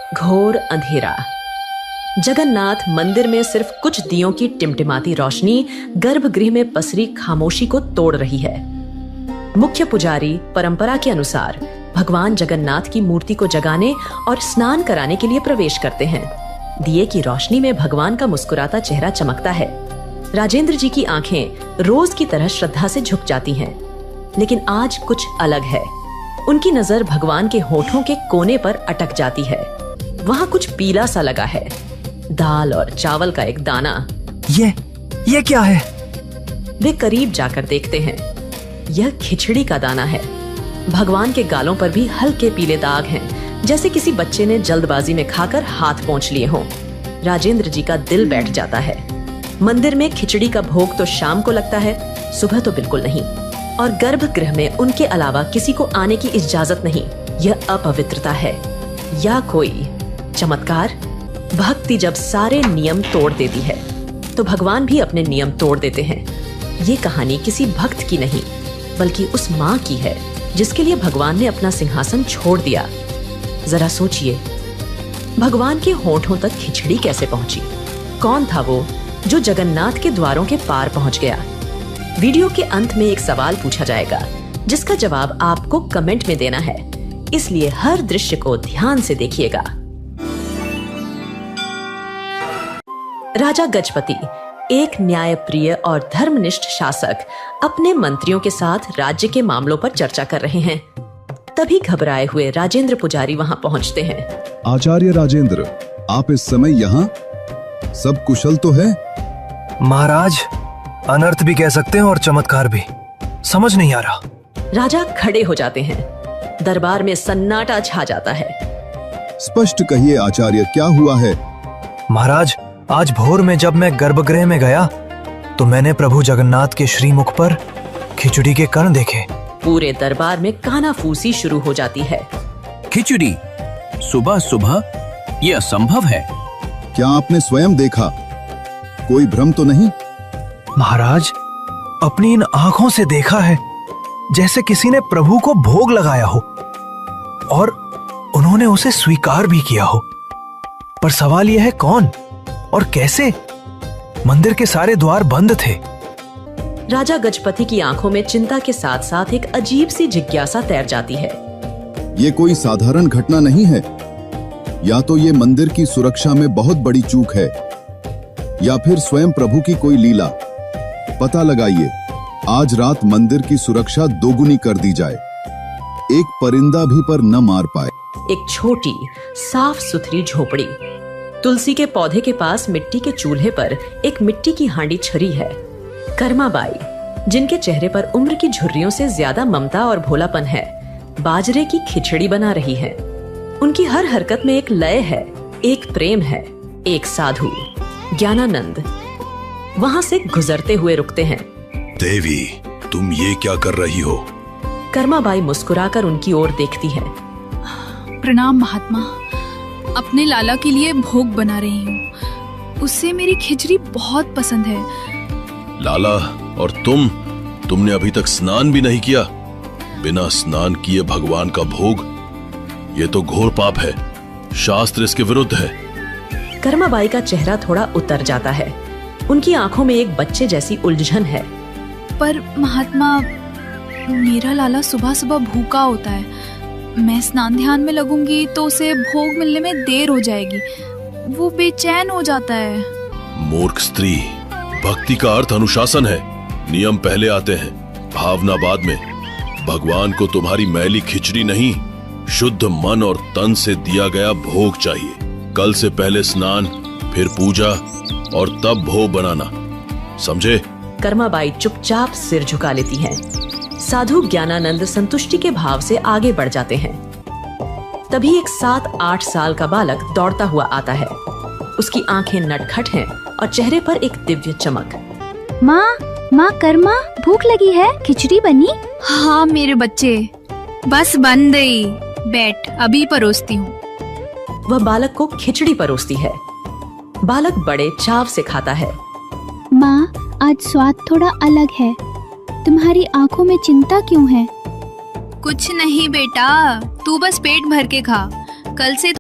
घोर अंधेरा। जगन्नाथ मंदिर में सिर्फ कुछ दियों की टिमटिमाती रोशनी गर्भगृह में पसरी खामोशी को तोड़ रही है। मुख्य पुजारी परंपरा के अनुसार भगवान जगन्नाथ की मूर्ति को जगाने और स्नान कराने के लिए प्रवेश करते हैं। दिए की रोशनी में भगवान का मुस्कुराता चेहरा चमकता है। राजेंद्र जी की आंखें रोज की तरह श्रद्धा से झुक जाती हैं, लेकिन आज कुछ अलग है। उनकी नजर भगवान के होठों के कोने पर अटक जाती है। वहाँ कुछ पीला सा लगा है, दाल और चावल का एक दाना। ये क्या है? वे करीब जाकर देखते हैं। यह खिचड़ी का दाना है। भगवान के गालों पर भी हल्के पीले दाग हैं, जैसे किसी बच्चे ने जल्दबाजी में खाकर हाथ पोंछ लिए हों। राजेंद्र जी का दिल बैठ जाता है। मंदिर में खिचड़ी का भोग तो शाम को लगता है, सुबह तो बिल्कुल नहीं। और गर्भगृह में उनके अलावा किसी को आने की इजाजत नहीं। यह अपवित्रता है या कोई चमत्कार? भक्ति जब सारे नियम तोड़ देती है, तो भगवान भी अपने नियम तोड़ देते हैं। ये कहानी किसी भक्त की नहीं, बल्कि उस माँ की है जिसके लिए भगवान ने अपना सिंहासन छोड़ दिया। जरा सोचिए, भगवान के होठों तक खिचड़ी कैसे पहुंची? कौन था वो जो जगन्नाथ के द्वारों के पार पहुंच गया? वीडियो के अंत में एक सवाल पूछा जाएगा, जिसका जवाब आपको कमेंट में देना है, इसलिए हर दृश्य को ध्यान से देखिएगा। राजा गजपति, एक न्यायप्रिय और धर्मनिष्ठ शासक, अपने मंत्रियों के साथ राज्य के मामलों पर चर्चा कर रहे हैं। तभी घबराए हुए राजेंद्र पुजारी वहां पहुंचते हैं। आचार्य राजेंद्र, आप इस समय यहाँ? सब कुशल तो है? महाराज, अनर्थ भी कह सकते हैं और चमत्कार भी। समझ नहीं आ रहा। राजा खड़े हो जाते हैं। दरबार में सन्नाटा छा जाता है। स्पष्ट कहिए आचार्य, क्या हुआ है? महाराज, आज भोर में जब मैं गर्भगृह में गया तो मैंने प्रभु जगन्नाथ के श्रीमुख पर खिचड़ी के कण देखे। पूरे दरबार में कानाफूसी शुरू हो जाती है। खिचड़ी सुबह सुबह? ये असंभव है। क्या आपने स्वयं देखा? कोई भ्रम तो नहीं? महाराज, अपनी इन आंखों से देखा है, जैसे किसी ने प्रभु को भोग लगाया हो और उन्होंने उसे स्वीकार भी किया हो। पर सवाल यह है, कौन और कैसे? मंदिर के सारे द्वार बंद थे। राजा गजपति की आंखों में चिंता के साथ साथ एक अजीब सी जिज्ञासा तैर जाती है। ये कोई साधारण घटना नहीं है। या तो ये मंदिर की सुरक्षा में बहुत बड़ी चूक है, या फिर स्वयं प्रभु की कोई लीला। पता लगाइए, आज रात मंदिर की सुरक्षा दोगुनी कर दी जाए, एक परिंदा भी पर न मार पाए। एक छोटी साफ सुथरी झोपड़ी, तुलसी के पौधे के पास मिट्टी के चूल्हे पर एक मिट्टी की हांडी छरी है। कर्माबाई, जिनके चेहरे पर उम्र की झुर्रियों से ज्यादा ममता और भोलापन है, बाजरे की खिचड़ी बना रही है। उनकी हर हरकत में एक लय है, एक प्रेम है। एक साधु ज्ञानानंद वहां से गुजरते हुए रुकते हैं। देवी, तुम ये क्या कर रही हो? कर्माबाई मुस्कुराकर उनकी ओर देखती है। प्रणाम महात्मा, अपने लाला के लिए भोग बना रही हूँ। उससे मेरी खिचड़ी बहुत पसंद है। लाला और तुमने अभी तक स्नान भी नहीं किया। बिना स्नान किए भगवान का भोग, ये तो घोर पाप है। शास्त्र इसके विरुद्ध है। कर्माबाई का चेहरा थोड़ा उतर जाता है। उनकी आंखों में एक बच्चे जैसी उलझन है। पर महात्मा, मेरा लाला सुबह सुबह भूखा होता है। मैं स्नान ध्यान में लगूंगी तो उसे भोग मिलने में देर हो जाएगी। वो बेचैन हो जाता है। मूर्ख स्त्री, भक्ति का अर्थ अनुशासन है। नियम पहले आते हैं, भावना बाद में। भगवान को तुम्हारी मैली खिचड़ी नहीं, शुद्ध मन और तन से दिया गया भोग चाहिए। कल से पहले स्नान, फिर पूजा और तब भोग बनाना, समझे? कर्माबाई चुपचाप सिर झुका लेती हैं। साधु ज्ञानानंद संतुष्टि के भाव से आगे बढ़ जाते हैं। तभी एक 7-8 साल का बालक दौड़ता हुआ आता है। उसकी आंखें नटखट हैं और चेहरे पर एक दिव्य चमक। माँ कर्मा, भूख लगी है, खिचड़ी बनी? हाँ मेरे बच्चे, बस बन गई। बैठ, अभी परोसती हूँ। वह बालक को खिचड़ी परोसती है। बालक बड़े चाव से खाता है। माँ, आज स्वाद थोड़ा अलग है। तुम्हारी आंखों में चिंता क्यों है? कुछ नहीं बेटा, तू बस पेट भर के खा। कल से